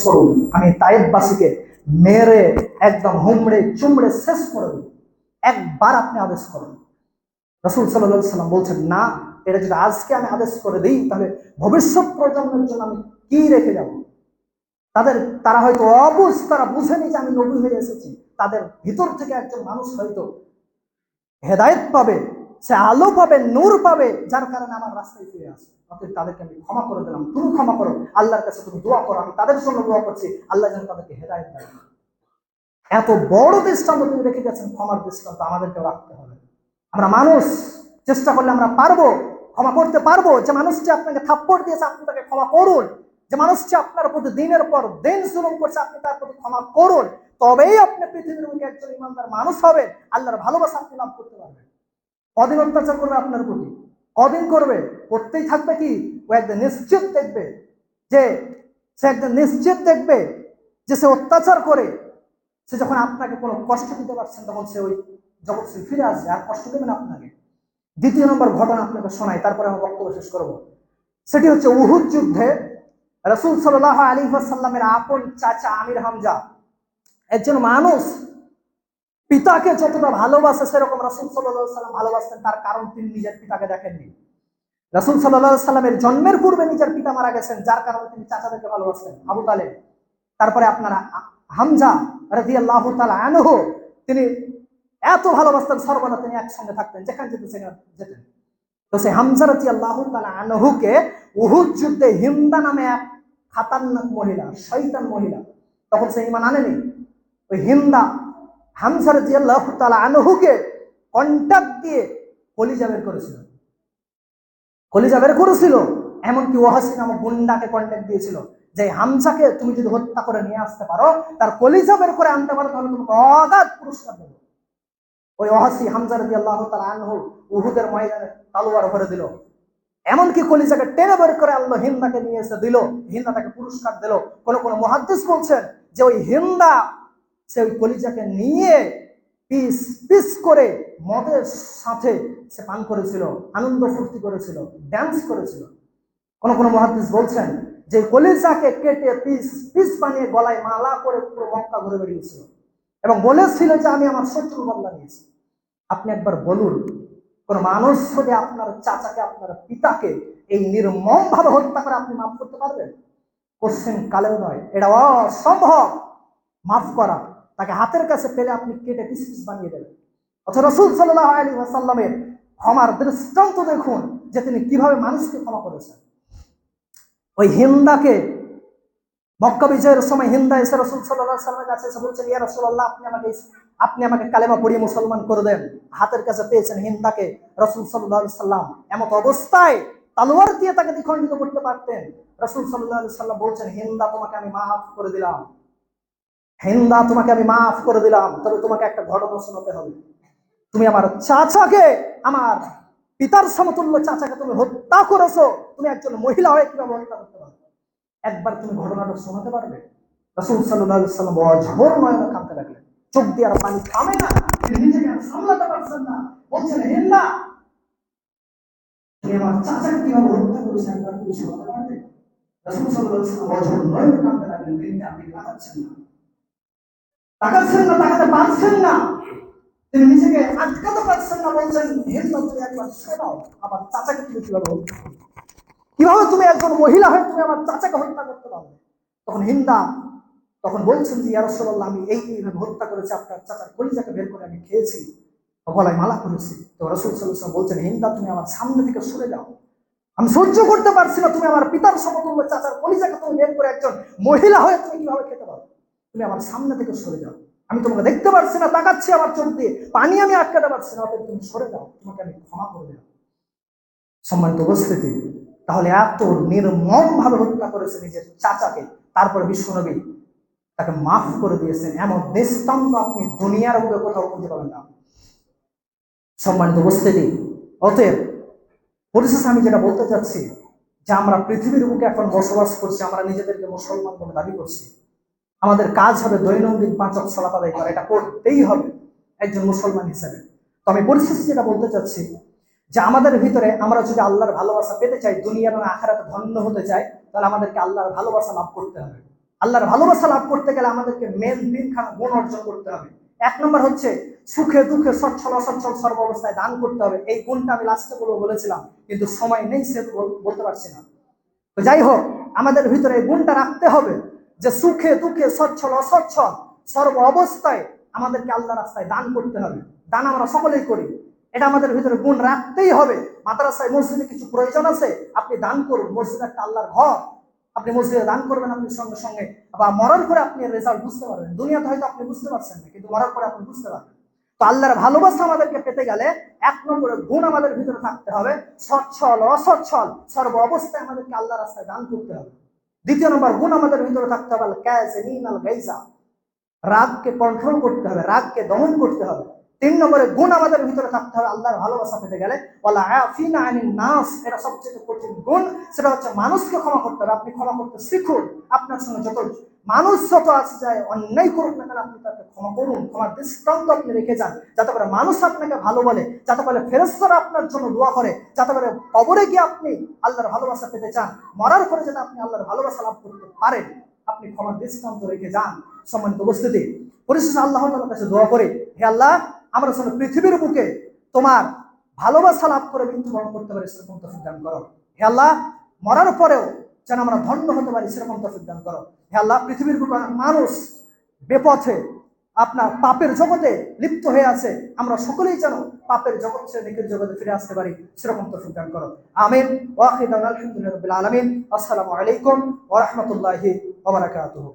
করুন, আমি তায়েফবাসীকে মেরে একদম হুমড়ে চুমড়ে শেষ করে দেব, একবার আপনি আদেশ করুন। রাসূল সাল্লাল্লাহু আলাইহি ওয়াসাল্লাম বলছেন, না, এটা যদি আজকে আমি আদেশ করে দিই তাহলে ভবিষ্যৎ প্রজন্মের জন্য আমি কি রেখে যাব? তারা হয়তো অবুঝ, তারা বুঝেনি যে আমি নবী হয়ে এসেছি। তাদের ভিতর থেকে একজন মানুষ হয়তো হেদায়েত পাবে, সে আলো পাবে, নূর পাবে, যার কারণে আমার রাস্তায় ফিরে আসে। অতএব তাদেরকে আমি ক্ষমা করে দিলাম, তুমি ক্ষমা করো, আল্লাহর কাছে তুমি দোয়া করো, আমি তাদের জন্য দোয়া করছি, আল্লাহ যেন তাদেরকে হেদায়েত দেয়। এত বড় দৃষ্টান্ত তিনি রেখে গেছেন, ক্ষমার দৃষ্টান্ত আমাদেরকেও রাখতে হবে। আমরা মানুষ, চেষ্টা করলে আমরা পারবো, ক্ষমা করতে পারবো। যে মানুষটি আপনাকে থাপ্পড় দিয়েছে আপনি তাকে ক্ষমা করুন, যে মানুষটি আপনার প্রতি দিনের পর দিন জুলুম করছে আপনি তার প্রতি ক্ষমা করুন, তবেই আপনি পৃথিবীর মুখে একজন ইমানদার মানুষ হবেন, আল্লাহর ভালোবাসা আপনি লাভ করতে পারবেন। কদিন অত্যাচার করবে আপনার প্রতি? কদিন করবে? করতেই থাকবে কি? ও একদিন নিশ্চিত দেখবে যে সে অত্যাচার করে, সে যখন আপনাকে কোনো কষ্ট দিতে পারছেন তখন সে ওই জগৎ থেকে ফিরে আসবে, আর কষ্ট দেবেন আপনাকে। দ্বিতীয় নম্বর ঘটনা আপনাকে শোনাই, তারপরে আমি বক্তব্য শেষ করব। সেটি হচ্ছে উহুদ যুদ্ধে রাসূল সাল্লাল্লাহু আলাইহি ওয়াসাল্লামের আপন চাচা আমির হামজা, একজন মানুষ পিতাকে যতটা ভালোবাসে সেরকম রাসূল সাল্লাল্লাহু আলাইহি ওয়াসাল্লাম ভালোবাসতেন। তার কারণ তিনি নিজের পিতাকে দেখেননি। রাসূল সাল্লাল্লাহু আলাইহি ওয়াসাল্লামের জন্মের পূর্বে নিজের পিতা মারা গেছেন, যার কারণে তিনি চাচাদেরকে ভালোবাসতেন, আবু তালেব। তারপরে আপনারা হামজা রাদিয়াল্লাহু তাআলা আনহু, তিনি এত ভালোবাসতেন, সর্বদা তিনি একসঙ্গে থাকতেন, যেখানে যেতেন। তো সেই হামজা রাদিয়াল্লাহু তাআলা আনহুকে উহুদ যুদ্ধে হিন্দা নামে এক খাতারনাক মহিলা, শয়তান মহিলা, তখন সে ঈমান আনেনি, ওই হিন্দা হামজা রাদিয়াল্লাহু তাআলা আনহুকে কন্টাক্ট দিয়ে কলিজা বের করেছিল। এমনকি ওয়াহাসি নামক গুন্ডাকে কন্ট্যাক্ট দিয়েছিল যে হামজাকে তুমি যদি হত্যা করে নিয়ে আসতে পারো, তার কলিজা বের করে আনতে পারো, তাহলে তোমাকে অগাধ পুরস্কার দেবো। ওই ওয়াহাসি হামজা রাদিয়াল্লাহু তাআলা আনহু উহুদের ময়দানে তলোয়ার ভরে দিল, এমনকি কলিজাকে টেনে বের করে আনলো, হিন্দাকে নিয়ে এসে দিল, হিন্দা তাকে পুরস্কার দিল। কোন কোন মুহাদ্দিস বলছেন যে ওই হিন্দা সে ওই কলিজাকে নিয়ে পিস পিস করে মদের সাথে সে পান করেছিল, আনন্দ ফুর্তি করেছিল, ড্যান্স করেছিল। কোন কোন মুহাদ্দিস বলছেন যে কলিজাকে কেটে পিস পিস বানিয়ে গলায় মালা করে পুরো মক্কা ঘুরে বেরিয়েছিল এবং বলেছিল যে আমি আমার শত্রুর বদলা নিয়েছি। আপনি একবার বলুন, কোন মানুষ যদি আপনার চাচাকে, আপনার পিতাকে এই নির্মম ভাবে হত্যা করে আপনি মাফ করতে পারবেন? কোশ্চেন কালেও নয়, এটা অসম্ভব মাফ করা। তাকে হাতের কাছে পেলে আপনি কেটে পিস পিস বানিয়ে দেবেন। অথচ রাসূল সাল্লাল্লাহু আলাইহি ওয়াসাল্লামের ক্ষমার দৃষ্টান্ত দেখুন যে তিনি কিভাবে মানুষকে ক্ষমা করেছেন। ওই হিন্দাকে মক্কা বিজয়ের সময় হিন্দা এসে রাসূল সাল্লাল্লাহু আলাইহি ওয়াসাল্লামের কাছে এসে বলছেন, ইয়া রাসূলুল্লাহ, আপনি আমাকে কালেমা পড়িয়ে মুসলমান করে দেন। হাতের কাছে পেয়েছেন হিন্দাকে রাসূল সাল্লাল্লাহু আলাইহি ওয়াসাল্লাম, এমত অবস্থায় তলোয়ার দিয়ে তাকে দ্বিখণ্ডিত করতে পারতেন। রাসূল সাল্লাল্লাহু আলাইহি ওয়াসাল্লাম বলছেন, হিন্দা, তোমাকে আমি মাফ করে দিলাম, হিন্দা, তোমাকে আমি মাফ করে দিলাম, তবে তোমাকে একটা ঘটনা শোনাতে হবে। তুমি আমার চাচাকে, আমার পিতার সমতুল্য চাচাকে তুমি হত্যা করেছো, তুমি একজন মহিলা হয়ে কিভাবে হত্যা করতে পারো? একবার তুমি ঘটনাটা শোনাতে পারবে? রাসূল সাল্লাল্লাহু আলাইহি ওয়াসাল্লাম অঝোর নয়নে কাঁদতে লাগলেন, চোখ দিয়ে আর পানি থামে না, তিনি নিজেকে আর সামলাতে পারছেন না। বলছেন, হিন্দা, তুমি আমার চাচাকে কিভাবে হত্যা করেছো একবার তুমি শোনাতে পারবে? রাসূল সাল্লাল্লাহু আলাইহি ওয়াসাল্লাম অঝোর নয়নে কাঁদতে লাগলেন, তিনি আপনি তাকাতে পারছেন না, তিনি নিজেকে আটকাতে পারছেন না। বলছেন, হিন্দা, তুমি একবার শোনাও, আমার চাচাকে তুমি কিভাবে হত্যা করবে, কিভাবে তুমি একজন মহিলা হয়ে তুমি আমার চাচাকে হত্যা করতে পারবে? তখন হিন্দা বলছেন যে, ইয়া রাসূলুল্লাহ, আমি এইভাবে হত্যা করেছি, আপনার চাচার কলিজাকে বের করে আমি খেয়েছি, গলায় মালা করেছি। তো রাসূল সাল্লাল্লাহু আলাইহি ওয়াসাল্লাম বলছেন, হিন্দা, তুমি আমার সামনে থেকে সরে যাও, আমি সহ্য করতে পারছি না, তুমি আমার পিতার সমতুল্য চাচার কলিজাকে তুমি বের করে একজন মহিলা হয়ে তুমি কিভাবে খেতে পারো? তুমি আমার সামনে থেকে সরে যাও, আমি তোমাকে দেখতে পারছি না, তাকাচ্ছি আমার চোখ দিয়ে, পানি আমি আটকাতে পারছি না, অতএব তুমি সরে যাও, তোমাকে আমি ক্ষমা করে দিলাম। সম্মানিত উপস্থিতি, তাহলে এত নির্মম ভাবে হত্যা করেছে নিজের চাচাকে, তারপরে বিশ্বনবী তাকে মাফ করে দিয়েছেন, এমন দৃষ্টান্ত আপনি দুনিয়ার বুকে কোথাও খুঁজে পাবেন না। সম্মানিত উপস্থিতি, অতএব পরিশেষে আমি যেটা বলতে চাচ্ছি যে আমরা পৃথিবীর বুকে এখন বসবাস করছি, আমরা নিজেদেরকে মুসলমান বলে দাবি করছি, আমাদের কাজ হবে দৈনন্দিন 5 ওয়াক্ত সালাত আদায় করা, এটা করতেই হবে একজন মুসলমান হিসেবে। তো আমি পরিশেষে যেটা বলতে চাচ্ছি যে আমাদের ভিতরে আমরা যদি আল্লাহর ভালোবাসা পেতে চাই, দুনিয়া এবং আখিরাতে ধন্য হতে চাই, তাহলে আমাদেরকে আল্লাহর ভালোবাসা লাভ করতে হবে। আল্লাহর ভালোবাসা লাভ করতে গেলে আমাদেরকে মেন তিনখানা গুণ অর্জন করতে হবে। এক নম্বর হচ্ছে সুখে দুঃখে সচ্ছল অসচ্ছল সর্ব অবস্থায় দান করতে হবে। এই গুণটা আমি লাস্টে বলেছিলাম, কিন্তু সময় নেই সেহেতু বলতে পারছি না। তো যাই হোক, আমাদের ভিতরে এই গুণটা রাখতে হবে যে সুখে দুঃখে সচ্ছল অসচ্ছল সর্ব অবস্থায় আমাদেরকে আল্লাহ রাস্তায় দান করতে হবে। দান আমরা সকলেই করি, এটা আমাদের ভিতরে গুণ রাখতেই হবে। মাদ্রাসায় মসজিদে কিছু প্রয়োজন আছে, আপনি দান করুন। মসজিদ একটা আল্লাহর ঘর, আপনি মসজিদে দান করবেন, আপনি সঙ্গে সঙ্গে বা মরার পরে আপনি রেজাল্ট বুঝতে পারবেন। দুনিয়াতে হয়তো আপনি বুঝতে পারছেন না, কিন্তু মরার পরে আপনি বুঝতে পারবেন। তো আল্লাহর ভালোবাসা আমাদেরকে পেতে গেলে এক নম্বরে গুণ আমাদের ভিতরে থাকতে হবে, সচ্ছল অসচ্ছল সর্ব অবস্থায় আমাদেরকে আল্লাহ রাস্তায় দান করতে হবে। দ্বিতীয় নম্বর গুণ আমাদের ভিতরে থাকতে হবে রাগকে কন্ট্রোল করতে হবে, রাগকে দমন করতে হবে। তিন নম্বরে গুণ আমাদের ভিতরে থাকতে হবে আল্লাহর ভালোবাসা পেতে গেলে নাস, এটা সবচেয়ে কঠিন গুণ। সেটা হচ্ছে মানুষকে ক্ষমা করতে হবে। আপনি ক্ষমা করতে শিখুন। আপনার সঙ্গে যত মানুষ যত আসে যায়, অন্যায় করুক না কেন, আপনি তাকে ক্ষমা করুন। ক্ষমার দৃষ্টান্ত আপনি রেখে যান, যাতে করে মানুষ আপনাকে ভালো বলে, যাতে করে ফেরেশতারা আপনার জন্য দোয়া করে, যাতে করে কবরে গিয়ে আপনি আল্লাহর ভালোবাসা পেতে চান, মরার পরে যাতে আপনি আল্লাহর ভালোবাসা লাভ করতে পারেন। আপনি ক্ষমার দৃষ্টান্ত রেখে যান। সম্মানিত উপস্থিতি, পরিশেষে আল্লাহ তাআলার কাছে দোয়া করি, হে আল্লাহ, আমরা যেন পৃথিবীর বুকে তোমার ভালোবাসা লাভ করে মৃত্যুবরণ করতে পারি, সেরকম তৌফিক দান করো। হে আল্লাহ, মরার পরেও যেন আমরা ধন্য হতে পারি, সেরকম তৌফিক দান করো। হে আল্লাহ, পৃথিবীর বুকে মানুষ বেপথে আপনার পাপের জগতে লিপ্ত হয়ে আছে, আমরা সকলেই যেন পাপের জগৎ ছেড়ে নেকির জগতে ফিরে আসতে পারি, সেরকম তৌফিক দান করো। আমিন। ওয়া আখিরু দাওয়ানা আলহামদুলিল্লাহি রাব্বিল আলামিন। আসসালামু আলাইকুম ওয়া রাহমাতুল্লাহি ওয়া বারাকাতুহু।